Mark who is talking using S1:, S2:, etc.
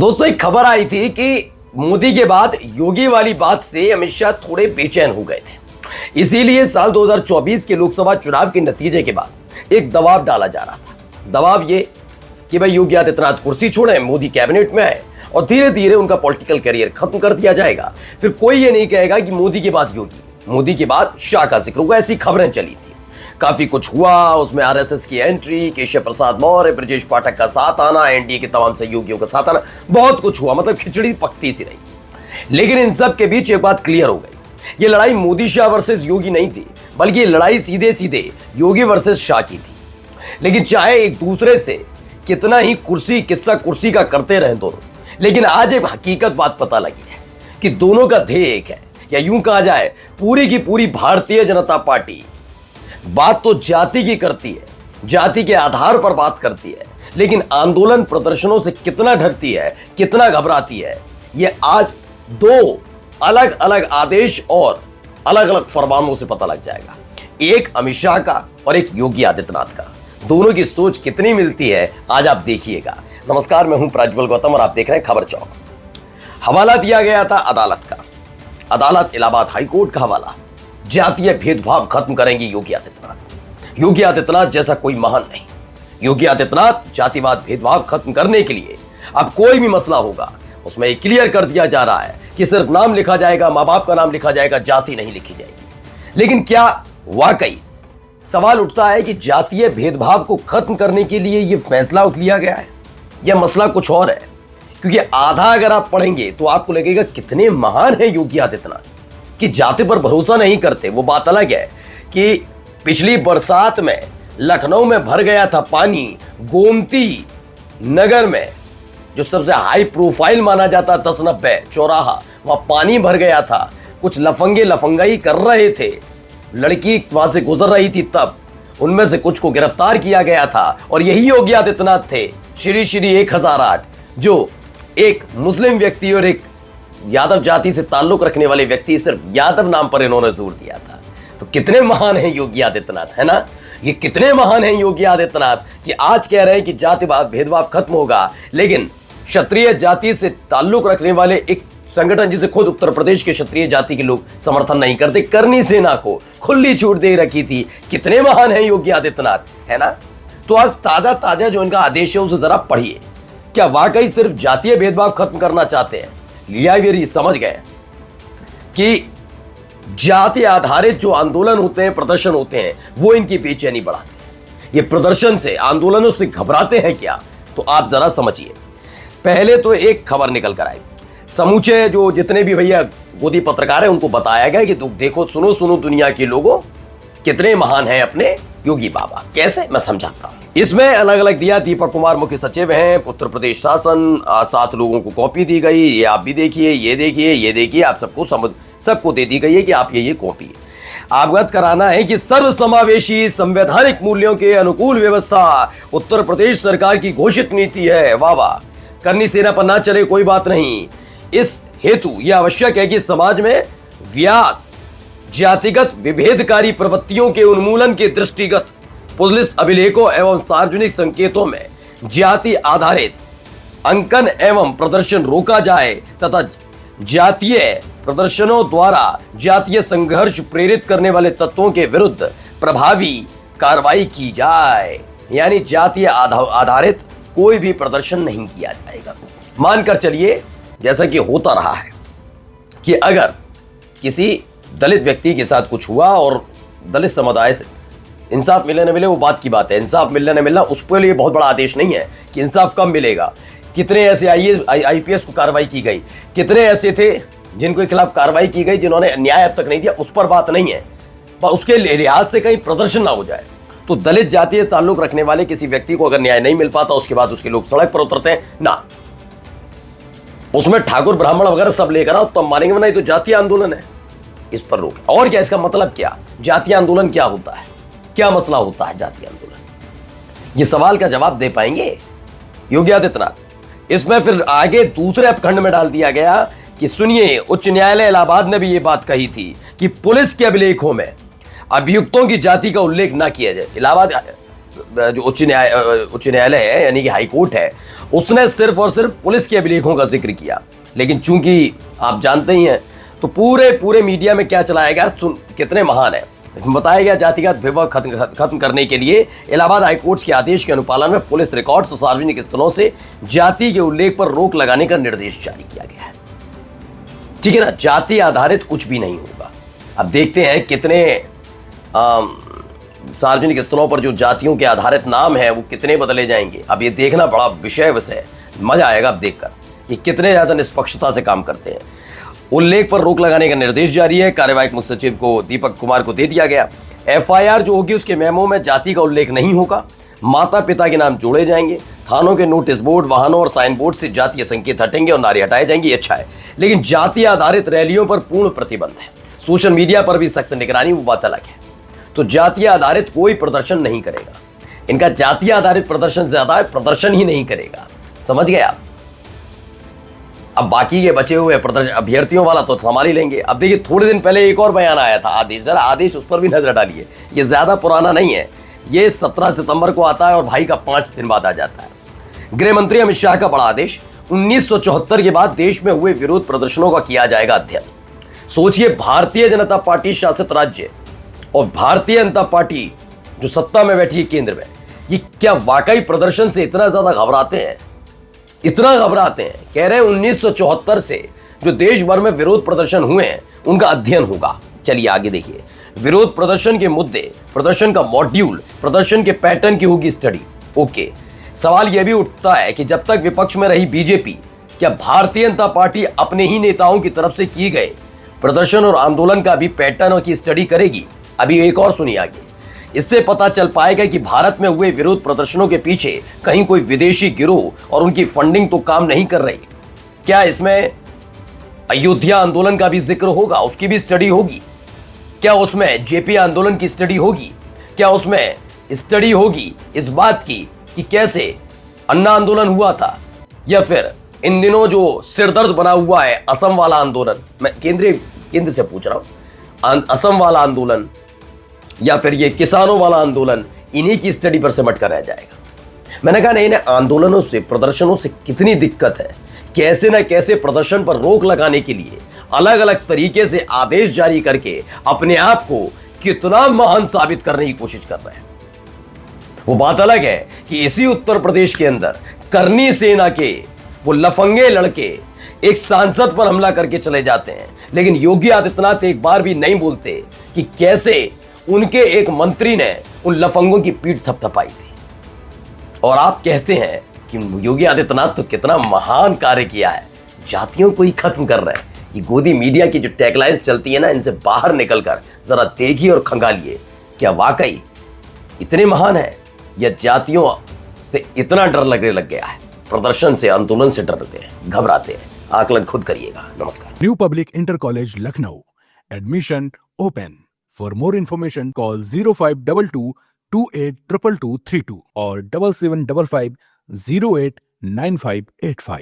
S1: दोस्तों, एक खबर आई थी कि मोदी के बाद योगी वाली बात से अमित शाह थोड़े बेचैन हो गए थे। इसीलिए साल 2024 के लोकसभा चुनाव के नतीजे के बाद एक दबाव डाला जा रहा था। दबाव ये कि भाई योगी आदित्यनाथ कुर्सी छोड़े, मोदी कैबिनेट में आए और धीरे धीरे उनका पॉलिटिकल करियर खत्म कर दिया जाएगा। फिर कोई ये नहीं कहेगा कि मोदी के बाद योगी, मोदी के बाद शाह का जिक्र होगा। ऐसी खबरें चली थी। काफी कुछ हुआ, उसमें आरएसएस की एंट्री, केशव प्रसाद मौर्य, ब्रजेश पाठक का साथ आना, एनडीए के तमाम सहयोगियों का साथ आना, बहुत कुछ हुआ। मतलब खिचड़ी पकती सी रही। लेकिन इन सब के बीच एक बात क्लियर हो गई, ये लड़ाई मोदी शाह वर्सेस योगी नहीं थी, बल्कि ये लड़ाई सीधे सीधे योगी वर्सेस शाह की थी। लेकिन चाहे एक दूसरे से कितना ही किस्सा कुर्सी का करते रहे दोनों, लेकिन आज एक हकीकत बात पता लगी है कि दोनों का ध्येय एक है, या यूं कहा जाए पूरी की पूरी भारतीय जनता पार्टी बात तो जाति की करती है, जाति के आधार पर बात करती है, लेकिन आंदोलन प्रदर्शनों से कितना डरती है, कितना घबराती है, ये आज दो अलग अलग आदेश और अलग अलग फरमानों से पता लग जाएगा। एक अमित शाह का और एक योगी आदित्यनाथ का। दोनों की सोच कितनी मिलती है आज आप देखिएगा। नमस्कार, मैं हूं प्रज्वल गौतम और आप देख रहे हैं खबर चौक। हवाला दिया गया था अदालत का, अदालत इलाहाबाद हाईकोर्ट का हवाला। जातीय भेदभाव खत्म करेंगे योगी आदित्यनाथ। योगी आदित्यनाथ जैसा कोई महान नहीं। योगी आदित्यनाथ जातिवाद भेदभाव खत्म करने के लिए अब कोई भी मसला होगा उसमें एक क्लियर कर दिया जा रहा है कि सिर्फ नाम लिखा जाएगा, मां बाप का नाम लिखा जाएगा, जाति नहीं लिखी जाएगी। लेकिन क्या वाकई सवाल उठता है कि जातीय भेदभाव को खत्म करने के लिए यह फैसला लिया गया है, यह मसला कुछ और है? क्योंकि आधा अगर आप पढ़ेंगे तो आपको लगेगा कितने महान है योगी आदित्यनाथ कि जाति पर भरोसा नहीं करते। वो बात अलग है कि पिछली बरसात में लखनऊ में भर गया था पानी, गोमती नगर में जो सबसे हाई प्रोफाइल माना जाता 1090 चौराहा, वहां पानी भर गया था। कुछ लफंगे लफंगाई कर रहे थे, लड़की वहां से गुजर रही थी, तब उनमें से कुछ को गिरफ्तार किया गया था और यही योगी आदित्यनाथ थे, श्री 1008, जो एक मुस्लिम व्यक्ति और एक यादव जाति से ताल्लुक रखने वाले व्यक्ति, सिर्फ यादव नाम पर इन्होंने जोर दिया था। तो कितने महान हैं योगी आदित्यनाथ, है ना? ये कितने महान हैं योगी आदित्यनाथ कि आज कह रहे हैं कि जातिवाद भेदभाव खत्म होगा, लेकिन क्षत्रिय जाति से ताल्लुक रखने वाले एक संगठन जिसे खुद उत्तर प्रदेश के क्षत्रिय जाति के लोग समर्थन नहीं करते, करनी सेना को खुली छूट दे रखी थी। कितने महान हैं योगी आदित्यनाथ, है ना? तो आज ताजा ताजा जो इनका आदेश है उसे जरा पढ़िए। क्या वाकई सिर्फ जातीय भेदभाव खत्म करना चाहते हैं? लिया भी समझ गए कि जाति आधारित जो आंदोलन होते हैं, प्रदर्शन होते हैं, वो इनकी बेचैनी बढ़ाते हैं। ये प्रदर्शन से, आंदोलनों से घबराते हैं क्या? तो आप जरा समझिए। पहले तो एक खबर निकल कर आई, समूचे जो जितने भी भैया गोदी पत्रकार हैं उनको बताया गया कि देखो, सुनो सुनो दुनिया के लोगों, कितने महान हैं अपने योगी बाबा। कैसे, मैं समझाता हूं। इसमें अलग अलग दिया। दीपक कुमार मुख्य सचिव हैं, उत्तर प्रदेश शासन, 7 लोगों को कॉपी दी गई। ये आप भी देखिए, ये देखिए, ये देखिए, आप सबको दे दी गई है कि आप ये कॉपी। अवगत कराना है कि सर्वसमावेशी संवैधानिक मूल्यों के अनुकूल व्यवस्था उत्तर प्रदेश सरकार की घोषित नीति है। वाह वाह, करनी सेना पर ना चले कोई बात नहीं। इस हेतु यह आवश्यक है कि समाज में व्यास जातिगत विभेदकारी प्रवृत्तियों के उन्मूलन के दृष्टिगत पुलिस अभिलेखों एवं सार्वजनिक संकेतों में जाति आधारित अंकन एवं प्रदर्शन रोका जाए तथा जातीय प्रदर्शनों द्वारा जातीय संघर्ष प्रेरित करने वाले तत्वों के विरुद्ध प्रभावी कार्रवाई की जाए। यानी जातीय आधारित कोई भी प्रदर्शन नहीं किया जाएगा। मानकर चलिए, जैसा कि होता रहा है कि अगर किसी दलित व्यक्ति के साथ कुछ हुआ और दलित समुदाय से इंसाफ मिले न मिले वो बात की बात है। इंसाफ मिलना न मिलना उसके लिए बहुत बड़ा आदेश नहीं है कि इंसाफ कब मिलेगा। कितने ऐसे आईपीएस को कार्रवाई की गई, कितने ऐसे थे जिनके खिलाफ कार्रवाई की गई जिन्होंने न्याय अब तक नहीं दिया, उस पर बात नहीं है। उसके लिहाज से कहीं प्रदर्शन ना हो जाए। तो दलित जातीय ताल्लुक रखने वाले किसी व्यक्ति को अगर न्याय नहीं मिल पाता, उसके बाद उसके लोग सड़क पर उतरते हैं ना, उसमें ठाकुर ब्राह्मण वगैरह सब लेकर आओ तब मानेंगे, नहीं तो जातीय आंदोलन है, इस पर रोक। और क्या, इसका मतलब क्या? जातीय आंदोलन क्या होता है, क्या मसला होता है जातीय आंदोलन? ये सवाल का जवाब दे पाएंगे योगी आदित्यनाथ? इसमें फिर आगे दूसरे अपखंड में डाल दिया गया कि सुनिए, उच्च न्यायालय इलाहाबाद ने भी ये बात कही थी कि पुलिस के अभिलेखों में अभियुक्तों की जाति का उल्लेख ना किया जाए। इलाहाबाद जो उच्च न्यायालय है यानी कि हाई कोर्ट है, उसने सिर्फ और सिर्फ पुलिस के अभिलेखों का जिक्र किया। लेकिन चूंकि आप जानते ही हैं तो पूरे मीडिया में क्या चलाया गया, कितने महान है। बताया गया जातिगत भेदभाव खत्म करने के लिए इलाहाबाद हाईकोर्ट के आदेश के अनुपालन में पुलिस रिकॉर्ड्स और सार्वजनिक स्थलों से जाति के उल्लेख पर रोक लगाने का निर्देश जारी किया गया है। ठीक है ना, जाति आधारित कुछ भी नहीं होगा। अब देखते हैं कितने सार्वजनिक स्थलों पर जो जातियों के आधारित नाम है वो कितने बदले जाएंगे। अब ये देखना बड़ा विषय है, मजा आएगा अब देखकर कि कितने ज्यादा निष्पक्षता से काम करते हैं। उल्लेख पर रोक लगाने का निर्देश जारी है, कार्यवाहक मुख्य सचिव को दीपक कुमार को दे दिया गया। एफआईआर जो होगी उसके मेमो में जाति का उल्लेख नहीं होगा, माता पिता के नाम जोड़े जाएंगे, थानों के नोटिस बोर्ड, वाहनों और साइन बोर्ड से जातीय संकेत हटेंगे और नारे हटाए जाएंगे। अच्छा है, लेकिन जाति आधारित रैलियों पर पूर्ण प्रतिबंध है। सोशल मीडिया पर भी सख्त निगरानी, वो बात अलग है। तो जातीय आधारित कोई प्रदर्शन नहीं करेगा। इनका जातीय आधारित प्रदर्शन ज्यादा है, प्रदर्शन ही नहीं करेगा। समझ गए आप? अब बाकी के बचे हुए प्रदर्शन अभ्यर्थियों वाला तो संभाल ही लेंगे। अब देखिए, थोड़े दिन पहले एक और बयान आया था, आदेश, जरा आदेश उस पर भी नजर डालिए। ये ज्यादा पुराना नहीं है, ये 17 सितंबर को आता है और भाई का 5 दिन बाद आ जाता है। गृह मंत्री अमित शाह का बड़ा आदेश, 1974 के बाद देश में हुए विरोध प्रदर्शनों का किया जाएगा अध्ययन। सोचिए, भारतीय जनता पार्टी शासित राज्य और भारतीय जनता पार्टी जो सत्ता में बैठी है केंद्र में, ये क्या वाकई प्रदर्शन से इतना ज्यादा घबराते हैं? इतना घबराते हैं? कह रहे हैं 1974 से जो देश भर में विरोध प्रदर्शन हुए हैं उनका अध्ययन होगा। चलिए आगे देखिए, विरोध प्रदर्शन के मुद्दे, प्रदर्शन का मॉड्यूल, प्रदर्शन के पैटर्न की होगी स्टडी। ओके, सवाल यह भी उठता है कि जब तक विपक्ष में रही बीजेपी, क्या भारतीय जनता पार्टी अपने ही नेताओं की तरफ से किए गए प्रदर्शन और आंदोलन का भी पैटर्न की स्टडी करेगी? अभी एक और सुनिए आगे, इससे पता चल पाएगा कि भारत में हुए विरोध प्रदर्शनों के पीछे कहीं कोई विदेशी गिरोह और उनकी फंडिंग तो काम नहीं कर रही। क्या इसमें अयोध्या आंदोलन का भी जिक्र होगा, उसकी भी स्टडी होगी? क्या उसमें जेपी आंदोलन की स्टडी होगी? क्या उसमें स्टडी होगी इस बात की कि कैसे अन्ना आंदोलन हुआ था, या फिर इन दिनों जो सिरदर्द बना हुआ है असम वाला आंदोलन, मैं केंद्र से पूछ रहा हूं, असम वाला आंदोलन या फिर ये किसानों वाला आंदोलन, इन्हीं की स्टडी पर सिमट कर रह जाएगा। मैंने कहा नहीं, इन्हें आंदोलनों से, प्रदर्शनों से कितनी दिक्कत है, कैसे न कैसे प्रदर्शन पर रोक लगाने के लिए अलग अलग तरीके से आदेश जारी करके अपने आप को कितना महान साबित करने की कोशिश कर रहे हैं। वो बात अलग है कि इसी उत्तर प्रदेश के अंदर करनी सेना के वो लफंगे लड़के एक सांसद पर हमला करके चले जाते हैं, लेकिन योगी आदित्यनाथ एक बार भी नहीं बोलते कि कैसे उनके एक मंत्री ने उन लफंगों की पीठ थपथपाई थी। और आप कहते हैं कि योगी आदित्यनाथ तो कितना महान कार्य किया है, जातियों को ही खत्म कर रहे हैं। ये गोदी मीडिया की जो टैगलाइंस चलती है ना, इनसे बाहर निकलकर जरा देखिए और खंगालिए, क्या वाकई इतने महान है या जातियों से इतना डर लगने लग गया है? प्रदर्शन से, आंदोलन से डरते हैं, घबराते हैं। आकलन खुद करिएगा। नमस्कार।
S2: New public inter college Lucknow, admission open. For more information, call 0522 282232 or 7755 089585.